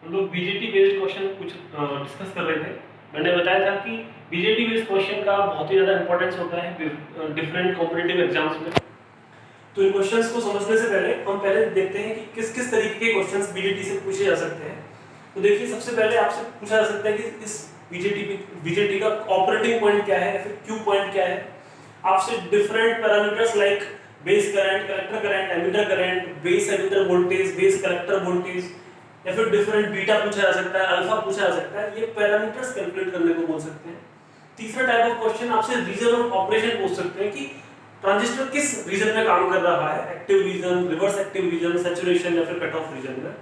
हम लोग BJT based question कुछ डिस्कस कर रहे थे। मैंने बताया था कि बीजेटी बेस्ड क्वेश्चन का बहुत ही ज़्यादा इंपॉर्टेंस होता है डिफरेंट कॉम्पिटिटिव एग्जाम्स में। तो इन क्वेश्चंस को समझने से पहले हम देखते हैं कि किस किस तरीके के क्वेश्चंस बीजेटी से पूछे जा सकते हैं। तो देखिए, सबसे पहले आपसे पूछा जा सकता है कि इस बीजेटी का ऑपरेटिंग पॉइंट क्या है या फिर क्यू पॉइंट क्या है। आपसे different parameters like base current, collector current, emitter current, base emitter voltage, base collector voltage या फिर डिफरेंट बीटा पूछा जा सकता है, अल्फा पूछा जा सकता है। ये पैरामीटर्स कैलकुलेट करने को बोल सकते हैं। तीसरा टाइप ऑफ क्वेश्चन आपसे रीजन ऑफ ऑपरेशन पूछ सकते हैं कि ट्रांजिस्टर किस रीजन में काम कर रहा है, active region, reverse active region, saturation या फिर कट ऑफ रीजन में।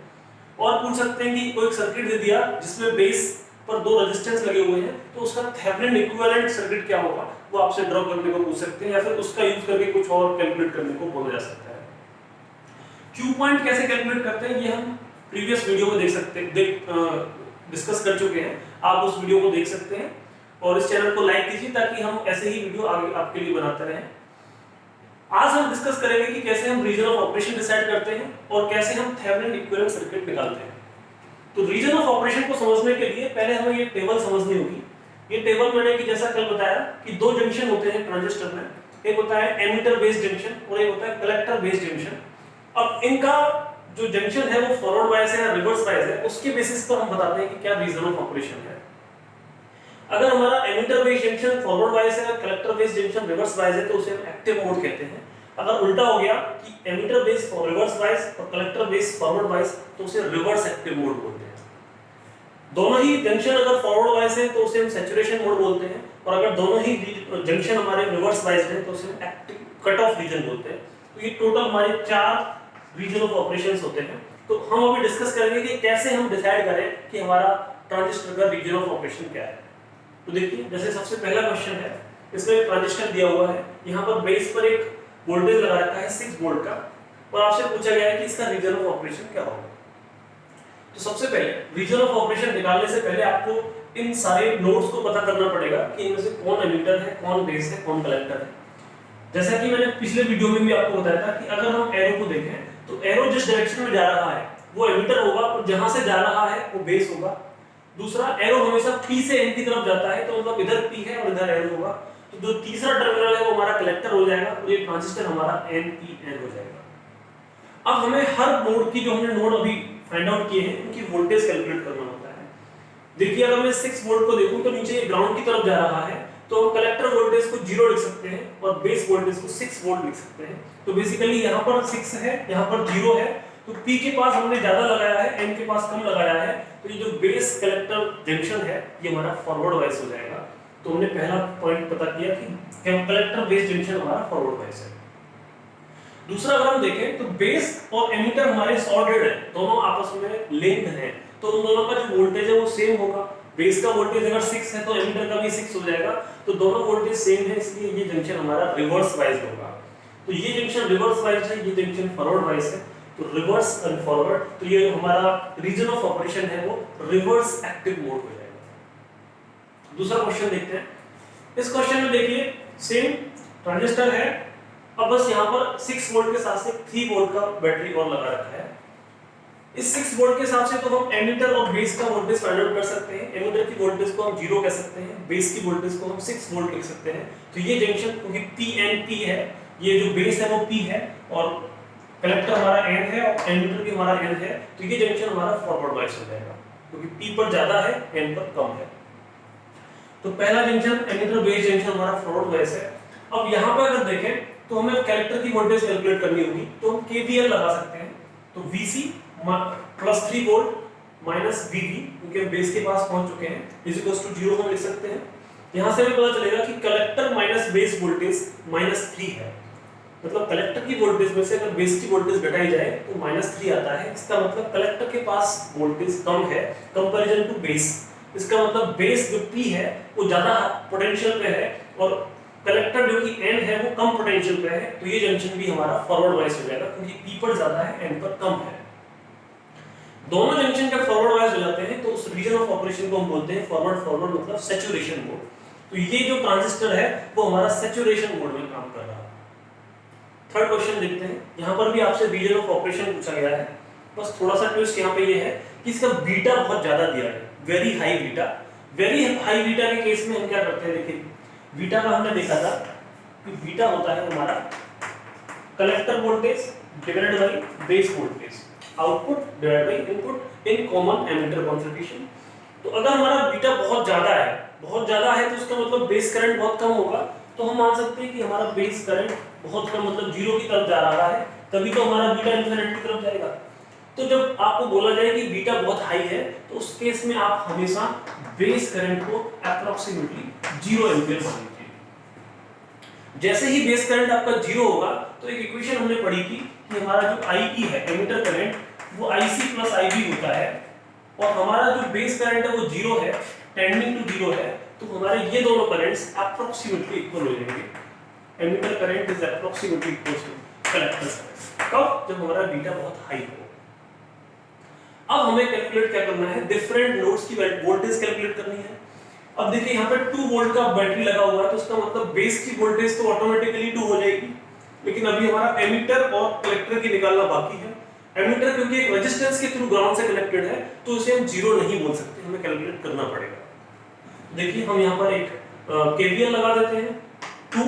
और पूछ सकते हैं कि कोई सर्किट दे दिया जिसमें बेस पर दो रेजिस्टेंस लगे हुए हैं, तो उसका थेवेनिन इक्विवेलेंट सर्किट क्या होगा, वो आपसे ड्रॉ करने को पूछ सकते हैं या फिर उसका यूज करके कुछ और कैलकुलेट करने को बोला जा सकता है। क्यू पॉइंट कैसे कैलकुलेट करते हैं, ये हम प्रीवियस वीडियो में देख सकते हैं, डिस्कस कर चुके हैं। आप उस वीडियो को देख सकते हैं और इस चैनल को लाइक कीजिए ताकि हम ऐसे ही वीडियो आगे आपके लिए बनाते रहें। आज हम डिस्कस करेंगे कि कैसे हम रीजन ऑफ ऑपरेशन डिसाइड करते हैं और कैसे हम थेवेनिन इक्विवेलेंट सर्किट निकालते हैं। तो रीजन ऑफ ऑपरेशन को समझने के लिए पहले हमें ये टेबल समझनी होगी। ये टेबल मैंने कि जैसा कल बताया कि दो जंक्शन होते हैं ट्रांजिस्टर में, एक होता है एमिटर बेस्ड जंक्शन और एक होता है कलेक्टर बेस्ड जंक्शन। अब इनका जो जंक्शन है वो फॉरवर्ड बायस है या रिवर्स बायस है, उसके बेसिस पर हम बताते हैं कि क्या रीजन ऑफ ऑपरेशन है। अगर हमारा emitter based junction forward bias है, collector based junction reverse bias है, तो उसे हम एक्टिव मोड कहते हैं। अगर उल्टा हो गया कि emitter based for reverse bias और कलेक्टर बेस्ड फॉरवर्ड बायस, तो उसे रिवर्स एक्टिव मोड बोलते हैं। दोनों ही जंक्शन अगर फॉरवर्ड बायस है तो उसे हम सैचुरेशन मोड बोलते हैं, और अगर दोनों ही जंक्शन हमारे रिवर्स बायस है तो उसे हम एक्टिव कट ऑफ रीजन बोलते हैं। तो ये टोटल हमारे 4 रीजन ऑफ ऑपरेशंस होते हैं। तो हम अभी डिस्कस करेंगे कि कैसे हम डिसाइड करें कि हमारा ट्रांजिस्टर का रीजन ऑफ ऑपरेशन क्या है। तो देखिए, जैसे सबसे पहला क्वेश्चन है, इसमें ट्रांजिस्टर दिया हुआ है, यहाँ पर बेस पर एक वोल्टेज लगा रखा है 6 वोल्ट का, और आपसे पूछा गया है कि इसका रीजन ऑफ ऑपरेशन क्या होगा। तो सबसे पहले रीजन ऑफ ऑपरेशन निकालने से पहले आपको इन सारे नोड्स को पता करना पड़ेगा कि इनमें से कौन एमिटर है, कौन बेस है, कौन कलेक्टर है। जैसा कि मैंने पिछले वीडियो में भी आपको बताया था कि अगर हम एरो को देखें तो एरो जिस डायरेक्शन में जा रहा है वो एमिटर होगा, और जहां से जा रहा है वो बेस होगा। दूसरा, एरो हमेशा P से N की तरफ जाता है, तो मतलब इधर P है और इधर N होगा, तो जो तीसरा टर्मिनल है वो हमारा कलेक्टर हो जाएगा, और ये ट्रांजिस्टर हमारा NPN हो जाएगा। अब हमें हर नोड की, जो हमने नोड अभी फाइंड आउट किए हैं, उनकी वोल्टेज कैलकुलेट करना होता है। देखिए, अगर मैं 6 वोल्ट को देखूं तो नीचे ग्राउंड की तरफ जा रहा है, तो कलेक्टर वोल्टेज को 0 लिख सकते हैं और बेस वोल्टेज को 6 वोल्ट लिख सकते हैं। तो बेसिकली यहाँ पर 6 है, यहाँ पर 0 है, तो P के पास हमने ज्यादा लगाया है, N के पास कम लगाया है, तो ये जो बेस कलेक्टर जंक्शन है ये हमारा फॉरवर्ड बायस हो जाएगा। तो हमने पहला पॉइंट पता किया कि कलेक्टर बेस जंक्शन हमारा फॉरवर्ड बायस है। दूसरा, अगर हम देखें तो बेस और एमिटर हमारे सॉर्टेड है, दोनों आपस में लिंक्ड हैं, तो उन दोनों का जो वोल्टेज है वो सेम होगा। बेस का वोल्टेज अगर 6 है तो एमिटर का भी 6 हो जाएगा, तो दोनों वोल्टेज सेम है, इसलिए ये जंक्शन हमारा रिवर्स बायस होगा। तो ये जंक्शन रिवर्स बायस है, ये जंक्शन फॉरवर्ड बायस है, तो रिवर्स एंड फॉरवर्ड, तो ये हमारा रीजन ऑफ ऑपरेशन है वो रिवर्स एक्टिव मोड हो जाएगा। दूसरा क्वेश्चन देखते हैं। इस क्वेश्चन में देखिए, सेम ट्रांजिस्टर है, अब बस यहाँ पर 6 वोल्ट के साथ से 3 वोल्ट का बैटरी और लगा रखा है। इस 6 वोल्ट के हिसाब से तो हम एमिटर और बेस का वोल्टेज फाइंड आउट कर सकते हैं। एमिटर की वोल्टेज को हम 0 कह सकते हैं, बेस की वोल्टेज को हम 6 वोल्ट लिख सकते हैं। तो ये जंक्शन, क्योंकि PNP है, ये जो बेस है वो P है और कलेक्टर हमारा N है और एमिटर भी हमारा N है, तो ये जंक्शन हमारा फॉरवर्ड बायस हो जाएगा, क्योंकि P पर ज्यादा है, N पर कम है। तो पहला जंक्शन एमिटर बेस जंक्शन हमारा फॉरवर्ड बायस है। अब यहाँ पर अगर देखें तो हमें कलेक्टर की वोल्टेज कैलकुलेट करनी होगी, तो हम KVL लगा सकते हैं। तो VC plus 3 volt minus VB, क्योंकि हम बेस के पास पहुंच चुके हैं, इज इक्वल टू 0 हम लिख सकते हैं। यहां से भी पता चलेगा कि कलेक्टर माइनस बेस वोल्टेज -3 है, मतलब कलेक्टर की वोल्टेज में से अगर बेस की वोल्टेज घटाई जाए तो -3 आता है। इसका मतलब कलेक्टर के पास वोल्टेज कम है कंपैरिजन टू बेस। इसका मतलब बेस जो P है वो ज्यादा पोटेंशियल पे है और कलेक्टर जो कि N है वो कम पोटेंशियल पे है, तो ये जंक्शन भी हमारा फॉरवर्ड बायस हो जाएगा, क्योंकि P पर ज्यादा है, N पर कम है। दोनों जंक्शन जब फॉरवर्ड बायस हो जाते हैं तो उस रीजन ऑफ ऑपरेशन को हम बोलते हैं फॉरवर्ड मतलब सैचुरेशन मोड। तो ये जो ट्रांजिस्टर है वो हमारा सैचुरेशन मोड में काम कर रहा है। थर्ड क्वेश्चन देखते हैं। यहाँ पर भी आपसे रीजन ऑफ ऑपरेशन पूछा गया है, बस थोड़ा सा ट्विस्ट यहाँ पे ये है कि इसका बीटा बहुत ज्यादा दिया है, very high beta. Very high beta के केस में हम क्या करते हैं, देखिए बीटा का हमने देखा था कि बीटा होता है हमारा collector voltage divided by base voltage, output divided by input in common emitter configuration. तो अगर हमारा बीटा बहुत ज्यादा है तो उसका मतलब बेस करंट बहुत कम होगा, तो हम मान सकते हैं कि हमारा बेस करंट बहुत कम मतलब जीरो की तरफ जा रहा है, तभी तो हमारा बीटा इन्फिनिटी की तरफ जाएगा। तो जब आपको बोला जाए कि बीटा बहुत हाई है तो उस केस में आप हमेशा बेस करंट को अप्रोक्सीमेटली 0 एम्पीयर मान लीजिए। जैसे ही बेस करंट आपका 0 होगा तो एक इक्वेशन हमने पढ़ी थी कि हमारा जो IE है एमिटर करंट वो IC प्लस IB होता है, और हमारा जो बेस करंट है वो 0 है, टेंडिंग टू 0 है, तो हमारे ये दोनों करंट्स अप्रोक्सीमेटली इक्वल हो जाएंगे। Emitter current is approximately equal to collector current. कब? जब हमारा बीटा बहुत हाई हो। अब हमें कैलकुलेट क्या करना है, डिफरेंट नोड्स की वोल्टेज कैलकुलेट करनी है। अब देखिए यहाँ पे 2 वोल्ट का बैटरी लगा हुआ है, तो उसका मतलब बेस की वोल्टेज तो ऑटोमेटिकली 2 हो जाएगी, लेकिन अभी हमारा एमिटर और कलेक्टर की निकालना बाकी है। एमिटर क्योंकि एक रेजिस्टेंस के थ्रू ग्राउंड से कनेक्टेड है तो उसे हम 0 नहीं बोल सकते, हमें कैलकुलेट करना पड़ेगा। देखिए हम यहाँ पर एक केवीएल लगा देते हैं। 2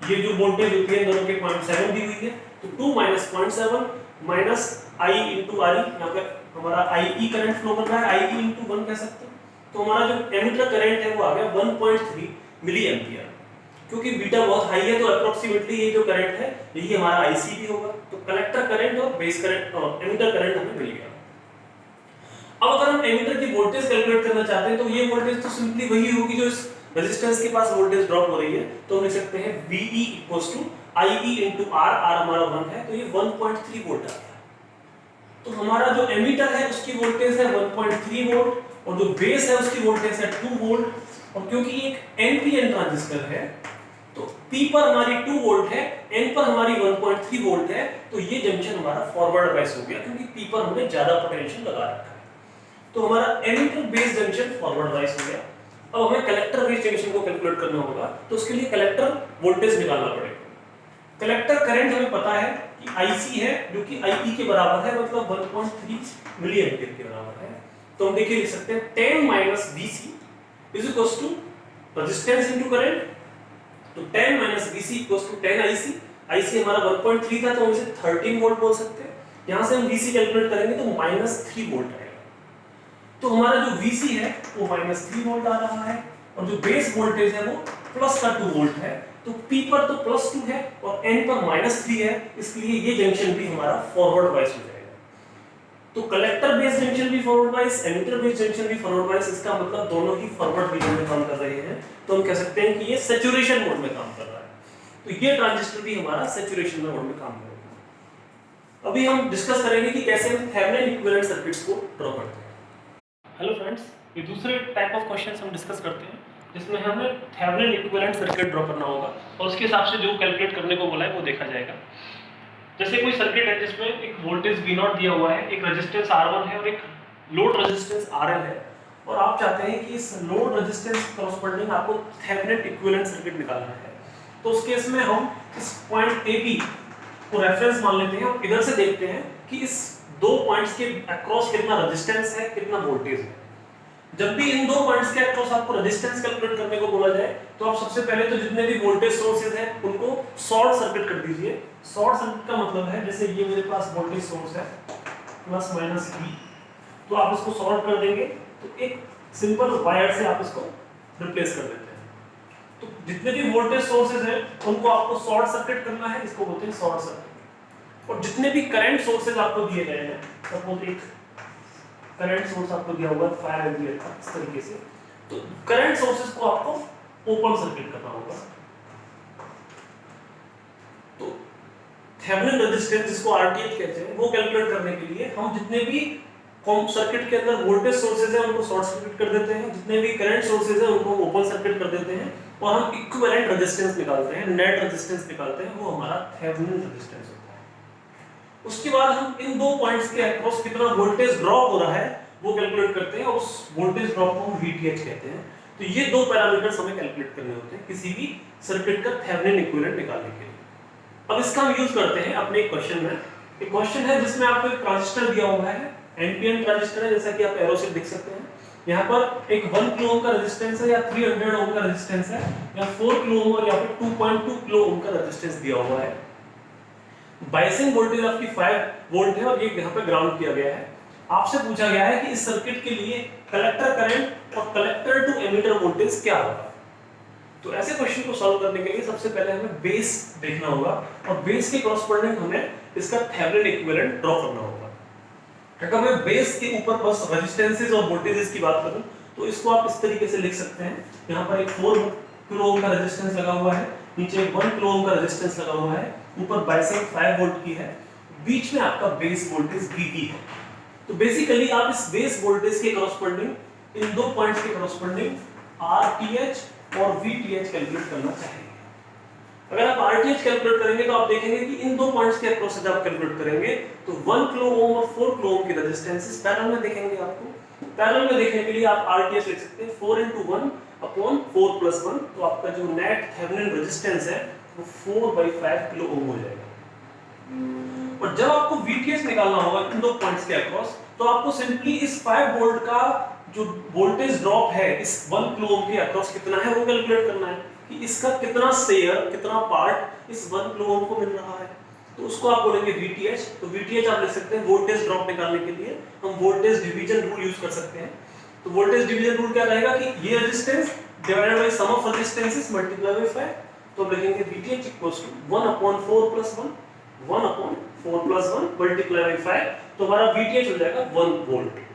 ये जो वोल्टेज होती है दोनों के 0.7 दी हुई है, तो 2 - 0.7 माइनस I into RE, यहाँ पे हमारा IE करंट फ्लो कर रहा है, IE into 1 कह सकते हैं। तो हमारा जो एमिटर करंट है वो आ गया 1.3 मिली एम्पियर। क्योंकि बीटा बहुत हाई है तो अप्रोक्सीमेटली ये जो करंट है यही हमारा IC भी होगा। तो कलेक्टर करंट और बेस करंट और एमिटर करंट हमें मिल गया। अब अगर हम एमिटर की वोल्टेज कैलकुलेट करना चाहते हैं तो ये वोल्टेज तो सिंपली वही होगी जो इस रेजिस्टेंस के पास वोल्टेज ड्रॉप हो रही है, तो हम लिख सकते हैं VE IE into R, R हमारा 1 है, तो ये 1.3 वोल्ट आ गया। तो हमारा जो एमिटर है उसकी वोल्टेज है 1.3 वोल्ट और जो बेस है उसकी वोल्टेज है 2 वोल्ट, और क्योंकि एक NPN ट्रांजिस्टर है तो P पर हमारी 2 वोल्ट है, N पर हमारी 1.3 वोल्ट है, तो ये जंक्शन हमारा फॉरवर्ड बायस हो गया क्योंकि P पर हमने ज्यादा पोटेंशियल लगा रखा है। तो हमारा एमिटर बेस जंक्शन फॉरवर्ड बायस हो गया। अब हमें कलेक्टर बेस जंक्शन को कैलकुलेट करना होगा, तो उसके लिए कलेक्टर वोल्टेज निकालना पड़ेगा। कलेक्टर करंट हमें पता है कि IC है जो कि IE के बराबर है, मतलब 1.3 मिली एम्पीयर के बराबर है। तो हम देखिए लिख सकते हैं 10 - VC is equal to resistance into current, तो 10 - VC equal to 10 IC। IC हमारा 1.3 था तो हम इसे 13 वोल्ट बोल सकते हैं। यहां से हम VC कैलकुलेट करेंगे तो -3 वोल्ट आएगा। तो हमारा जो VC है वो -3 वोल्ट आ रहा है, और जो बेस वोल्टेज है वो प्लस का 2 वोल्ट है। तो P पर तो +2 है और N पर -3 है, इसलिए ये जंक्शन भी हमारा फॉरवर्ड बायस हो जाएगा। तो कलेक्टर बेस जंक्शन भी forward bias, emitter base junction भी फॉरवर्ड बायस, इसका मतलब दोनों ही फॉरवर्ड रीजन में काम कर रहे हैं। तो हम कह सकते हैं कि ये सैचुरेशन मोड में काम कर रहा है। तो ये ट्रांजिस्टर भी हमारा सैचुरेशन मोड में काम करेगा। अभी हम डिस्कस करेंगे कि कैसे हम थेवेनिन इक्विवेलेंट सर्किट्स को ड्रॉ करते हैं। हेलो फ्रेंड्स, ये दूसरे टाइप ऑफ क्वेश्चंस हम डिस्कस करते हैं जिसमें हमें थेवेनिन इक्विवेलेंट सर्किट ड्रॉ करना होगा और उसके हिसाब से जो कैलकुलेट करने को बोला है वो देखा जाएगा। जैसे कोई सर्किट है जिसमें एक वोल्टेज V0 दिया हुआ है, एक रेजिस्टेंस R1 है और एक लोड रेजिस्टेंस RL है, और आप चाहते हैं कि इस लोड रेजिस्टेंस कॉरस्पॉन्डिंग आपको थेवेनिन इक्विवेलेंट सर्किट निकालना है। तो उस केस में हम इस पॉइंट AB को रेफरेंस मान लेते हैं और इधर से देखते हैं कि इस दो पॉइंट्स के अक्रॉस कितना रेजिस्टेंस है, कितना वोल्टेज है। जब भी इन दो पॉइंट्स के अक्रॉस आपको रेजिस्टेंस कैलकुलेट करने को बोला जाए तो आप सबसे पहले तो जितने भी वोल्टेज सोर्सेज हैं उनको शॉर्ट सर्किट कर दीजिए। शॉर्ट सर्किट का मतलब है जैसे ये मेरे पास वोल्टेज सोर्स है +-V, तो आप इसको शॉर्ट कर देंगे तो एक सिंपल वायर से आप इसको रिप्लेस कर देते हैं। तो जितने भी वोल्टेज सोर्सेज हैं उनको आपको शॉर्ट सर्किट करना है, इसको बोलते हैं शॉर्ट सर्किट। और जितने भी करंट सोर्सेज आपको दिए गए हैं, सपोज एक करंट सोर्स आपको दिया हुआ है 5 एम्पीयर का, इस तरीके से, तो करंट सोर्सेज को आपको ओपन सर्किट करना होगा। तो थेवेनिन रेजिस्टेंस जिसको RTH कहते हैं वो कैलकुलेट करने के लिए हम जितने भी सर्किट के अंदर वोल्टेज सोर्सेज हैं उनको शॉर्ट सर्किट कर देते हैं, जितने भी करंट सोर्सेज हैं उनको ओपन सर्किट कर देते हैं, और हम इक्विवेलेंट रेजिस्टेंस निकालते हैं, नेट रेजिस्टेंस निकालते हैं, वो हमारा थेवेनिन रेजिस्टेंस होता है। उसके बाद हम इन दो पॉइंट्स के अक्रॉस कितना वोल्टेज ड्रॉप हो रहा है वो कैलकुलेट करते हैं, और उस वोल्टेज ड्रॉप को हम VTH कहते हैं। तो ये दो पैरामीटर्स हमें कैलकुलेट करने होते हैं किसी भी सर्किट का थेवेनिन इक्विवेलेंट निकालने के लिए। अब इसका हम यूज करते हैं अपने एक क्वेश्चन में। एक क्वेश्चन है जिसमें आपको एक ट्रांजिस्टर दिया हुआ है एनपीएन ट्रांजिस्टर है, जैसा कि आप एरो से देख सकते हैं। यहाँ पर एक 1 किलो ओम का रेजिस्टेंस है या 300 ओम का रेजिस्टेंस है या 4 किलो ओम और यहाँ पे 2.2 किलो ओम का रेजिस्टेंस दिया हुआ है। बायसिंग वोल्टेज आपकी 5 वोल्ट है और ये यहाँ पे ग्राउंड किया गया है। आपसे पूछा गया है कि इस सर्किट के लिए कलेक्टर करंट और कलेक्टर टू एमिटर वोल्टेज क्या होगा। तो ऐसे क्वेश्चन को सॉल्व करने के लिए सबसे पहले हमें बेस देखना होगा और बेस के कॉरस्पॉन्डिंग हमें इसका थेवेनिन इक्विवेलेंट ड्रॉ करना होगा। अगर मैं बेस के ऊपर बस रेजिस्टेंसेस और वोल्टेजेस की बात करूं तो इसको आप इस तरीके से लिख सकते हैं। यहाँ पर एक 4 किलो ओम का रेजिस्टेंस लगा हुआ है, नीचे 1 किलो ओम का रेजिस्टेंस लगा हुआ है, ऊपर बायसिंग 5 वोल्ट की है, बीच में आपका बेस वोल्टेज VT है। तो बेसिकली आप इस बेस वोल्टेज के कॉरस्पॉन्डिंग इन दो पॉइंट्स के कॉरस्पॉन्डिंग RTH और VTH कैलकुलेट करना चाहेंगे। अगर आप RTH कैलकुलेट करेंगे तो आप देखेंगे कि इन दो पॉइंट्स के अक्रॉस जब आप कैलकुलेट करेंगे तो 1 किलो ओम और 4 किलो ओम के रेजिस्टेंसेस पैरेलल में देखेंगे। आपको पैरेलल में देखने के लिए आप RTH लिख सकते हैं 4 × 1 अपॉन 4 + 1, तो आपका जो नेट थेवेनिन रेजिस्टेंस है वो 4/5 किलो ओम हो जाएगा। और जब आपको VTH निकालना होगा इन दो पॉइंट्स के अक्रॉस तो आपको सिंपली इस 5 वोल्ट का जो वोल्टेज ड्रॉप है इस 1 किलो ओम के अक्रॉस कितना है वो कैलकुलेट करना है कि इसका कितना शेयर, कितना पार्ट इस 1 किलो ओम को मिल रहा है। तो उसको आप बोलेंगे VTH। तो VTH आप लिख सकते हैं वोल्टेज ड्रॉप निकालने के लिए हम वोल्टेज डिवीजन रूल यूज कर सकते हैं। तो वोल्टेज डिवीजन रूल क्या रहेगा कि ये resistance divided by sum of resistances multiply by 5। तो हम लिखेंगे VTH 1/4 + 1 1/4 + 1 मल्टीप्लाई बाय 5, तो हमारा VTH हो जाएगा 1 वोल्ट।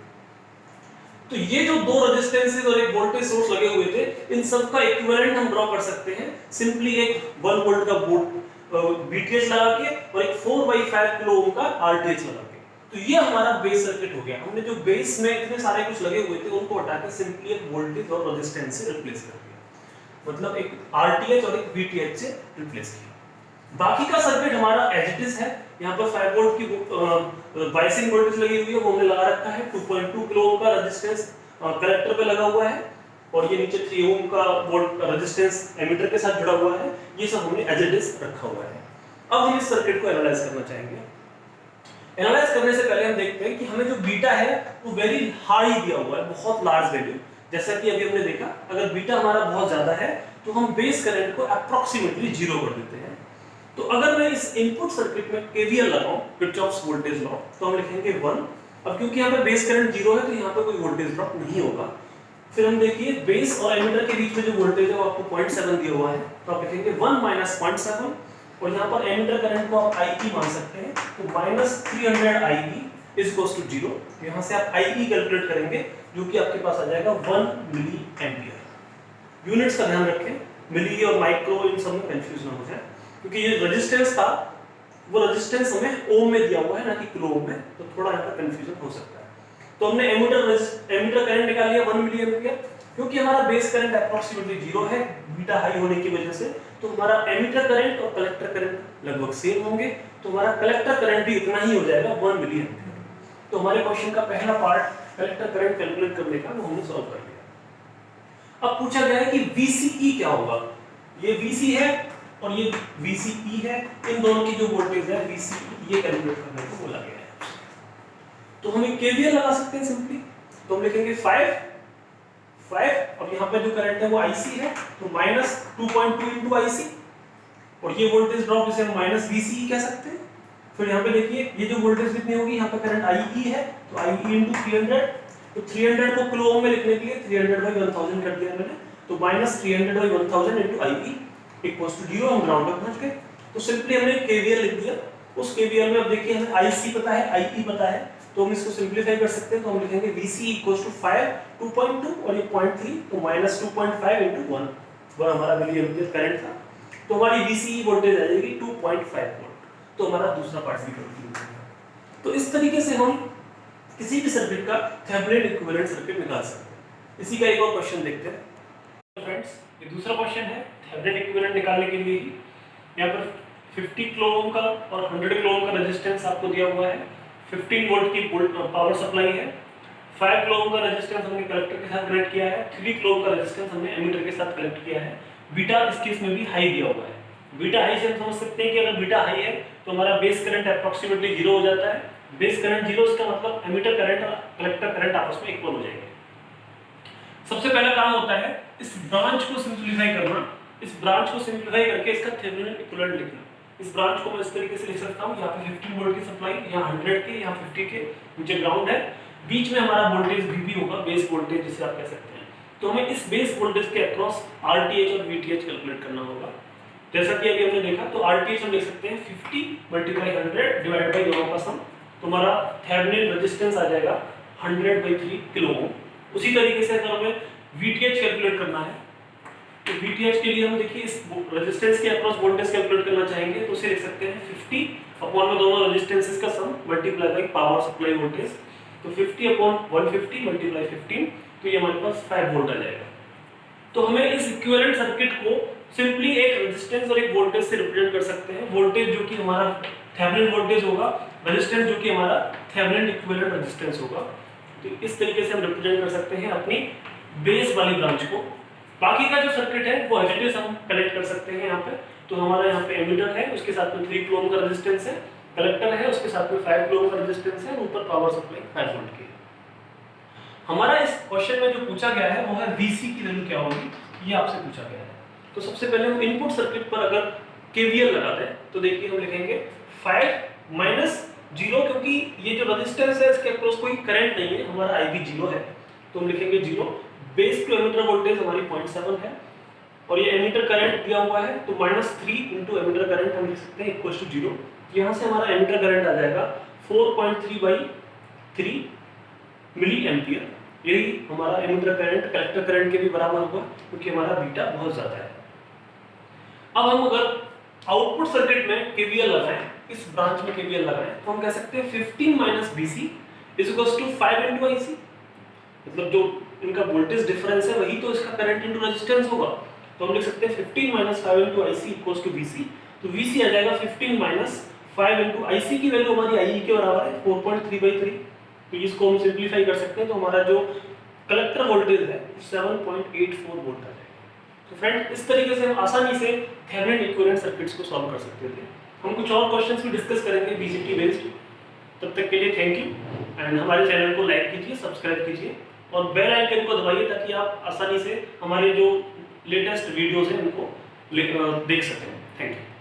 तो ये जो दो रेजिस्टेंसेस और एक वोल्टेज सोर्स लगे हुए थे इन सब का इक्विवेलेंट हम ड्रॉ कर सकते हैं सिंपली एक 1 वोल्ट का VTH लगा के और एक 4/5 किलो ओम का RTH लगा के। तो ये हमारा बेस सर्किट हो गया। हमने जो बेस में इतने सारे कुछ लगे हुए थे उनको हटा के सिंपली एक वोल्टेज और रेजिस्टेंस से रिप्लेस कर दिया, मतलब एक RTH और एक VTH से रिप्लेस किया। बाकी का सर्किट हमारा एज इट इज है। यहाँ पर 5 वोल्ट की बायसिंग वोल्टेज लगी हुई है, वो हमने लगा रखा है। 2.2 किलो ओम का रेजिस्टेंस कलेक्टर पे लगा हुआ है और ये नीचे 3 ओम का वोल्ट रेजिस्टेंस एमिटर के साथ जुड़ा हुआ है। ये सब हमने एज इट इज रखा हुआ है। अब हम इस सर्किट को एनालाइज करना चाहेंगे। एनालाइज करने से पहले हम देखते हैं कि हमें जो बीटा है वो वेरी हाई दिया हुआ है, बहुत लार्ज वैल्यू। जैसा कि अभी हमने देखा, अगर बीटा हमारा बहुत ज्यादा है तो हम बेस करंट को अप्रोक्सीमेटली 0 कर देते हैं। तो अगर मैं इस इनपुट सर्किट में KVL लगाऊं, किरचॉफ्स वोल्टेज लॉ, तो हम लिखेंगे 1। अब क्योंकि यहाँ पे बेस करंट 0 है तो यहाँ पे कोई वोल्टेज ड्रॉप नहीं होगा। फिर हम देखिए बेस और एमिटर के बीच में जो वोल्टेज है वो आपको 0.7 दिया हुआ है, तो आप लिखेंगे 1 - 0.7 और यहाँ पर एमिटर करंट को आप IE मान सकते हैं, तो -300 IE = 0। यहाँ से आप IE कैलकुलेट करेंगे जो कि आपके पास आ जाएगा 1 मिली एम्पियर। यूनिट्स का ध्यान रखें, मिली और माइक्रो इन सब में कंफ्यूज ना हो जाए, क्योंकि ये रेजिस्टेंस था वो रेजिस्टेंस हमें ओम में दिया हुआ है ना कि किलो ओम में, तो थोड़ा यहाँ पर कंफ्यूजन हो सकता है। तो हमने एमिटर करंट निकाल लिया 1 मिली एम्पियर, क्योंकि हमारा बेस करंट अप्रोक्सीमेटली 0 है बीटा हाई होने की वजह से, तो हमारा एमिटर करंट और कलेक्टर करंट लगभग सेम होंगे, तो हमारा कलेक्टर करंट भी उतना ही हो जाएगा 1 मिली एम्पियर। तो हमारे क्वेश्चन का पहला पार्ट कलेक्टर करंट कैलकुलेट करने का वो हमने सॉल्व कर लिया। अब पूछा गया है कि VCE क्या होगा। ये VC है और ये VCE है, इन दोनों की जो वोल्टेज है VCE ये कैलकुलेट करने को बोला गया है। तो हम एक KVL लगा सकते हैं सिंपली। तो हम लिखेंगे 5 और यहाँ पे जो करंट है वो IC है, तो -2.2 × IC और ये वोल्टेज ड्रॉप जिसे हम -VCE कह सकते हैं। फिर यहाँ पे देखिए ये जो वोल्टेज कितनी होगी, यहाँ पे करंट IE है, तो IE × 300। तो 300 को किलो ओम में लिखने के लिए 300/1000 कर दिया मैंने, तो -300/1000 × IE = 0। हम ग्राउंड पे पहुंच गए। तो सिंपली हमने KVL लिख दिया। उस KVL में अब देखिए हमें IC पता है, IE पता है, तो हम इसको सिंपलीफाई कर सकते हैं। तो हम लिखेंगे VC = 5 2.2 और ये 0.3, तो -2.5 × 1 वो हमारा मिली एम्पियर करंट था। तो हमारी VCE वोल्टेज आ जाएगी 2.5 वोल्ट। तो हमारा दूसरा पार्ट भी कंप्लीट हो गया। तो इस तरीके से हम किसी भी सर्किट का थेवेनिन इक्विवेलेंट सर्किट निकाल सकते हैं। इसी का एक और क्वेश्चन देखते हैं फ्रेंड्स। ये दूसरा क्वेश्चन है थेवेनिन इक्विवेलेंट निकालने के लिए ही। यहाँ पर 50 किलो ओम का और 100 किलो ओम का रेजिस्टेंस आपको दिया हुआ है, 15 वोल्ट की पावर सप्लाई है, 5 किलो ओम का रेजिस्टेंस हमने कलेक्टर के साथ कनेक्ट किया है, 3 किलो ओम का रेजिस्टेंस हमने एमिटर के साथ कनेक्ट किया है। बीटा इस केस में भी हाई दिया हुआ है। बीटा हाई से हम समझ सकते हैं कि अगर बीटा हाई है तो हमारा बेस करंट अप्रोक्सीमेटली 0 हो जाता है, बेस करंट 0, इसका मतलब एमीटर करंट और कलेक्टर करंट आपस में इक्वल हो जाएंगे। सबसे पहला काम होता है इस ब्रांच को सिंपलीफाई करना। इस ब्रांच को सिंपलीफाई करके इसका थेवेनिन इक्विवेलेंट लिखना। इस ब्रांच को मैं इस तरीके से लिख सकता हूँ, यहाँ पे 15 वोल्ट की सप्लाई, यहाँ 100 के, यहाँ 50 के, नीचे ग्राउंड है, बीच में हमारा वोल्टेज VB होगा, बेस वोल्टेज जिसे आप कह सकते हैं। तो हमें इस बेस वोल्टेज के अक्रॉस RTH और VTH कैलकुलेट करना होगा। जैसा कि अभी हमने देखा, तो RTH हम लिख सकते हैं 50 × 100 डिवाइड बाई दोनों का सम, तो हमारा थेवेनिन रेजिस्टेंस आ जाएगा 100/3 किलो ओम। उसी तरीके से अगर हमें VTH कैलकुलेट करना है, तो VTH के लिए हम देखिए इस रेजिस्टेंस के अक्रॉस वोल्टेज कैलकुलेट करना चाहेंगे, तो उसे लिख सकते हैं 50 अपॉन में दोनों रेजिस्टेंसेस का sum multiply by power supply voltage, तो 50/150 मल्टीप्लाई 15, तो ये हमारे पास 5 वोल्ट आ जाएगा। तो हमें इस इक्विवेलेंट सर्किट को सिंपली एक रेजिस्टेंस और एक वोल्टेज से रिप्रेजेंट कर सकते हैं। वोल्टेज जो कि हमारा थेवेनिन वोल्टेज होगा, रेजिस्टेंस जो कि हमारा थेवेनिन इक्विवेलेंट रेजिस्टेंस होगा। तो इस तरीके से हम रिप्रेजेंट कर सकते हैं अपनी बेस वाली ब्रांच को। बाकी का जो सर्किट है वो एज इट इज हम कनेक्ट कर सकते हैं यहाँ पे। तो हमारा यहाँ पे एमीटर है, उसके साथ में 3 किलो ओम का रेजिस्टेंस है, कलेक्टर है, उसके साथ में 5 किलो ओम का रेजिस्टेंस है, और ऊपर पावर सप्लाई 5 वोल्ट की है। हमारा इस क्वेश्चन में जो पूछा गया है वो है VC की वैल्यू क्या होगी, ये आपसे पूछा गया है। तो सबसे पहले हम इनपुट सर्किट पर अगर KVL लगाते हैं, तो देखिए हम लिखेंगे 5 - 0, क्योंकि ये जो रेजिस्टेंस है इसके अक्रॉस कोई करंट नहीं है, हमारा IB 0 है, तो हम लिखेंगे 0। बेस टू एमीटर वोल्टेज हमारी 0.7 है, और ये एमीटर करंट दिया हुआ है, तो -3 × एमीटर करंट हम लिख सकते हैं इक्वल टू 0। यहाँ से हमारा एमीटर करंट आ जाएगा 4.3/3 मिली एम्पियर। यही हमारा एमीटर करंट कलेक्टर करंट के भी बराबर होगा, क्योंकि हमारा बीटा बहुत ज्यादा है। अब हम अगर आउटपुट सर्किट में KVL लगाएं, इस ब्रांच में KVL लगाएं, तो हम कह सकते हैं 15 - BC = 5 × IC, मतलब जो इनका वोल्टेज डिफरेंस है वही तो इसका करंट इनटू रेजिस्टेंस होगा। तो हम लिख सकते हैं 15 - 5 × IC = VC। तो VC आ जाएगा 15 - 5 × IC की वैल्यू हमारी IE के बराबर है 4.3/3। तो इसको हम सिंपलीफाई कर सकते हैं, तो हमारा जो कलेक्टर वोल्टेज है 7.84 वोल्ट आ जाएगा। तो फ्रेंड, इस तरीके से हम आसानी से थेवेनिन इक्विवेलेंट सर्किट्स को सॉल्व कर सकते थे। हम कुछ और क्वेश्चंस भी डिस्कस करेंगे BJT बेस्ड। तब तक के लिए थैंक यू, एंड हमारे चैनल को लाइक कीजिए, सब्सक्राइब कीजिए, और बेल आइकन को दबाइए ताकि आप आसानी से हमारे जो लेटेस्ट वीडियोस हैं उनको देख सकें। Thank you.